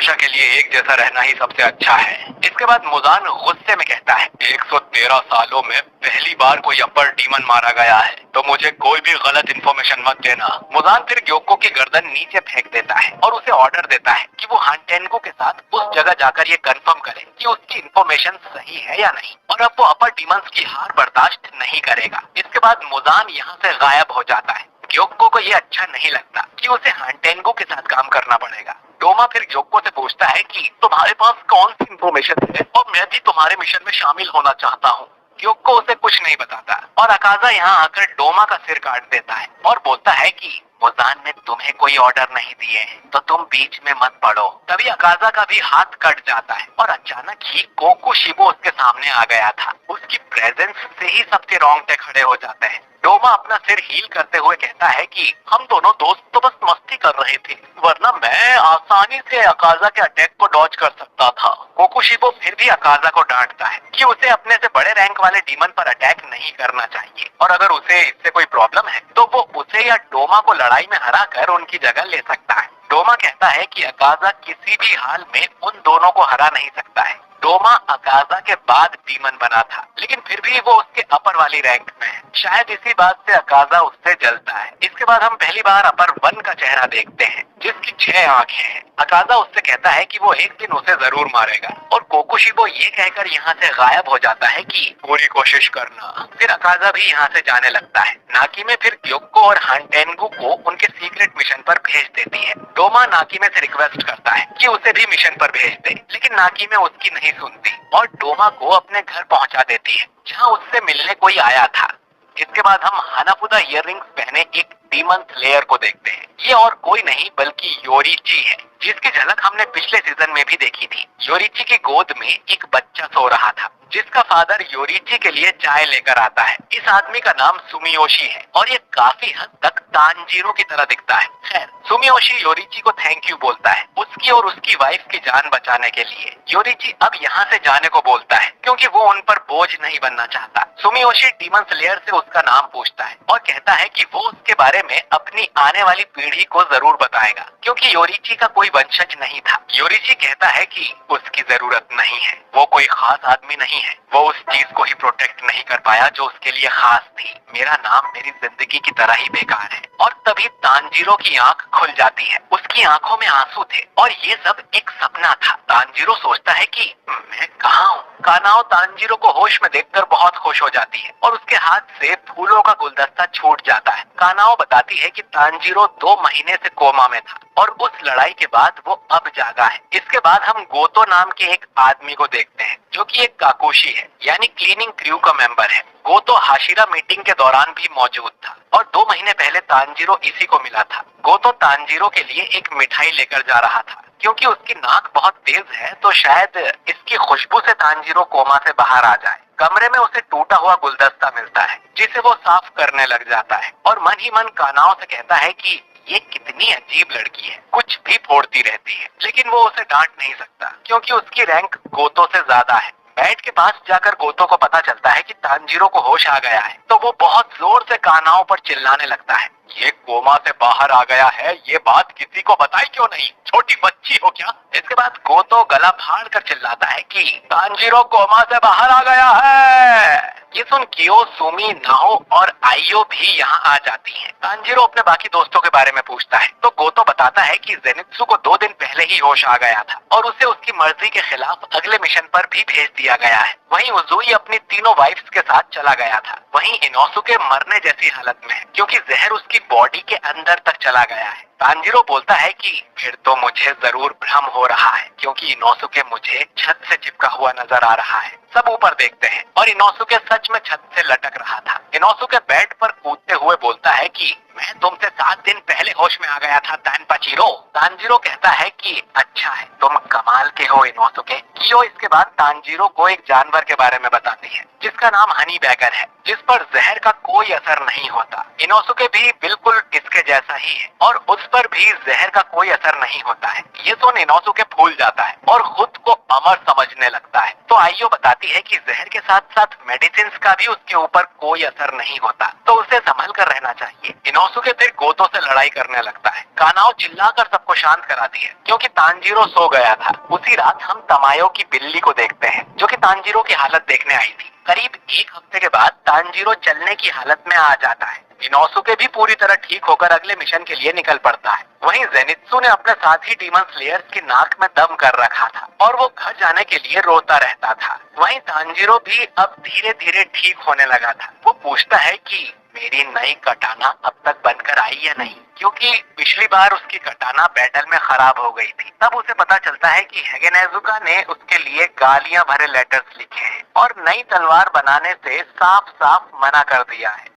हमेशा के लिए एक जैसा रहना ही सबसे अच्छा है। इसके बाद मुजान गुस्से में कहता है, 113 सालों में पहली बार कोई अपर डीमन मारा गया है, तो मुझे कोई भी गलत इन्फॉर्मेशन मत देना। मुजान फिर ग्योको की गर्दन नीचे फेंक देता है और उसे ऑर्डर देता है कि वो हान टेंगो के साथ उस जगह जाकर ये कंफर्म करे कि उसकी इन्फॉर्मेशन सही है या नहीं, और अब वो अपर डीमंस की हार बर्दाश्त नहीं करेगा। इसके बाद मुजान यहाँ से गायब हो जाता है। ग्योको को ये अच्छा नहीं लगता कि उसे हान टेंगो के साथ काम करना पड़ेगा। डोमा फिर ग्योको से पूछता है कि तुम्हारे पास कौन सी इन्फॉर्मेशन है और मैं भी तुम्हारे मिशन में शामिल होना चाहता हूँ। ग्योको उसे कुछ नहीं बताता और अकाजा यहाँ आकर डोमा का सिर काट देता है और बोलता है कि मुजान ने तुम्हें कोई ऑर्डर नहीं दिए हैं, तो तुम बीच में मत पड़ो। तभी अकाजा का भी हाथ कट जाता है और अचानक ही कोकुशिबो उसके सामने आ गया था। उसकी प्रेजेंस से ही सबके रोंगटे खड़े हो जाते हैं। डोमा अपना सिर हील करते हुए कहता है कि हम दोनों दोस्त तो बस मस्ती कर रहे थे, वरना मैं आसानी से अकाजा के अटैक को डॉज कर सकता था। कोकुशिबो फिर भी अकाजा को डांटता है कि उसे अपने से बड़े रैंक वाले डीमन पर अटैक नहीं करना चाहिए, और अगर उसे इससे कोई प्रॉब्लम है तो वो उसे या डोमा को लड़ाई में हरा कर उनकी जगह ले सकता है। डोमा कहता है कि अकाजा किसी भी हाल में उन दोनों को हरा नहीं सकता है। डोमा अकाजा के बाद डीमन बना था, लेकिन फिर भी वो उसके अपर वाली रैंक में है। शायद इसी बात से अकाजा उससे जलता है। इसके बाद हम पहली बार अपर 1 का चेहरा देखते हैं, जिसकी 6 आंखें हैं। अकाजा उससे कहता है कि वो एक दिन उसे जरूर मारेगा, और कोकुशिबो ये कहकर यहाँ से गायब हो जाता है कि पूरी कोशिश करना। फिर अकाजा भी यहाँ से जाने लगता है। नाकी में फिर ग्योको और हान टेंगो को उनके सीक्रेट मिशन पर भेज देती है। डोमा नाकी में से रिक्वेस्ट करता है कि उसे भी मिशन पर भेज दे, लेकिन नाकी में उसकी नहीं सुनती और डोमा को अपने घर पहुंचा देती है, जहां उससे मिलने कोई आया था। इसके बाद हम हानाफुदा इयररिंग्स पहने एक डीमन स्लेयर को देखते हैं। ये और कोई नहीं बल्कि योरिची है, जिसकी झलक हमने पिछले सीजन में भी देखी थी। योरिची की गोद में एक बच्चा सो रहा था, जिसका फादर योरिची के लिए चाय लेकर आता है। इस आदमी का नाम सुमियोशी है और ये काफी हद तक तांजीरो की तरह दिखता है। खैर, सुमियोशी योरिची को थैंक यू बोलता है उसकी और उसकी वाइफ की जान बचाने के लिए। योरिची अब यहाँ से जाने को बोलता है क्योंकि वो उन पर बोझ नहीं बनना चाहता। सुमियोशी डीमन स्लेयर से उसका नाम पूछता है और कहता है कि वो उसके बारे में अपनी आने वाली पीढ़ी को जरूर बताएगा, क्योंकि योरिची का कोई वंशज नहीं था। योरिची कहता है कि उसकी जरूरत नहीं है, वो कोई खास आदमी नहीं है, वो उस चीज को ही प्रोटेक्ट नहीं कर पाया जो उसके लिए खास थी। मेरा नाम मेरी जिंदगी की तरह ही बेकार है। और तभी तांजीरो की आंख खुल जाती है। उसकी आंखों में आंसू थे और ये सब एक सपना था। तांजीरो सोचता है कि मैं कहाँ हूँ। कानाओ तांजीरो को होश में देखकर बहुत खुश हो जाती है और उसके हाथ से फूलों का गुलदस्ता छूट जाता है। कानाओ बताती है कि तांजीरो 2 महीने से कोमा में था और उस लड़ाई के बाद वो अब जागा है। इसके बाद हम गोतो नाम के एक आदमी को देखते हैं, जो कि एक काकोशी है, यानी क्लीनिंग क्रू का मेंबर है। गोतो हाशिरा मीटिंग के दौरान भी मौजूद था और 2 महीने पहले तांजीरो इसी को मिला था। गोतो तांजीरो के लिए एक मिठाई लेकर जा रहा था। क्योंकि उसकी नाक बहुत तेज है, तो शायद इसकी खुशबू से तांजीरो कोमा से बाहर आ जाए। कमरे में उसे टूटा हुआ गुलदस्ता मिलता है, जिसे वो साफ करने लग जाता है और मन ही मन कानाओ से कहता है कि ये कितनी अजीब लड़की है, कुछ भी फोड़ती रहती है। लेकिन वो उसे डांट नहीं सकता क्योंकि उसकी रैंक गोतो से ज्यादा है। बेड के पास जाकर गोतो को पता चलता है कि तांजीरो को होश आ गया है, तो वो बहुत जोर से कानाओ पर चिल्लाने लगता है, ये कोमा से बाहर आ गया है, ये बात किसी को बताई क्यों नहीं, छोटी बच्ची हो क्या। इसके बाद गोतो गला फाड़ कर चिल्लाता है कि तांजीरो कोमा से बाहर आ गया है। ये सुन कियो, सुमी, नाहो और आइयो भी यहाँ आ जाती हैं। तांजीरो अपने बाकी दोस्तों के बारे में पूछता है तो गोतो बताता है कि जेनित्सु को 2 दिन पहले ही होश आ गया था और उसे उसकी मर्जी के खिलाफ अगले मिशन पर भी भेज दिया गया है। वहीं उजुई अपनी तीनों वाइफ्स के साथ चला गया था। वहीं इनोसुके मरने जैसी हालत में है क्योंकि जहर उसकी बॉडी के अंदर तक चला गया है। तांजीरो बोलता है कि फिर तो मुझे जरूर भ्रम हो रहा है, क्योंकि इनोसुके मुझे छत से चिपका हुआ नजर आ रहा है। सब ऊपर देखते हैं और इनोसुके सच में छत से लटक रहा था। इनोसुके बेड पर कूदते हुए बोलता है कि मैं तुमसे 7 दिन पहले होश में आ गया था तानपाचीरो। तांजीरो कहता है कि अच्छा है, तुम कमाल के हो इनोसुके। कियो इसके बाद तांजीरो को एक जानवर के बारे में बताती है जिसका नाम हनी बैगर है, जिस पर जहर का कोई असर नहीं होता। इनोसुके भी बिल्कुल इसके जैसा ही है और उस पर भी जहर का कोई असर नहीं होता है। ये सुन इनोसुके फूल जाता है और खुद को अमर समझने लगता है। तो आइयो बताती है कि जहर के साथ साथ मेडिसिन का भी उसके ऊपर कोई असर नहीं होता, तो उसे संभल कर रहना चाहिए। इनोसुके फिर गोतो से लड़ाई करने लगता है। कानाओ चिल्लाकर सबको शांत कराती है क्योंकि तांजीरो सो गया था। उसी रात हम तमायो की बिल्ली को देखते हैं जो कि तांजीरो की हालत देखने आई थी। करीब एक हफ्ते के बाद तांजीरो चलने की हालत में आ जाता है। इनोसुके भी पूरी तरह ठीक होकर अगले मिशन के लिए निकल पड़ता है। वहीं जेनित्सु ने अपने साथी डीमन स्लेयर्स की नाक में दम कर रखा था और वो घर जाने के लिए रोता रहता था। वहीं तांजीरो भी अब धीरे धीरे ठीक होने लगा था। वो पूछता है कि मेरी नई कटाना अब तक बनकर आई या नहीं, क्योंकि पिछली बार उसकी कटाना बैटल में खराब हो गई थी। तब उसे पता चलता है कि हेगेनेजुका ने उसके लिए गालियां भरे लेटर्स लिखे हैं और नई तलवार बनाने से साफ साफ मना कर दिया है।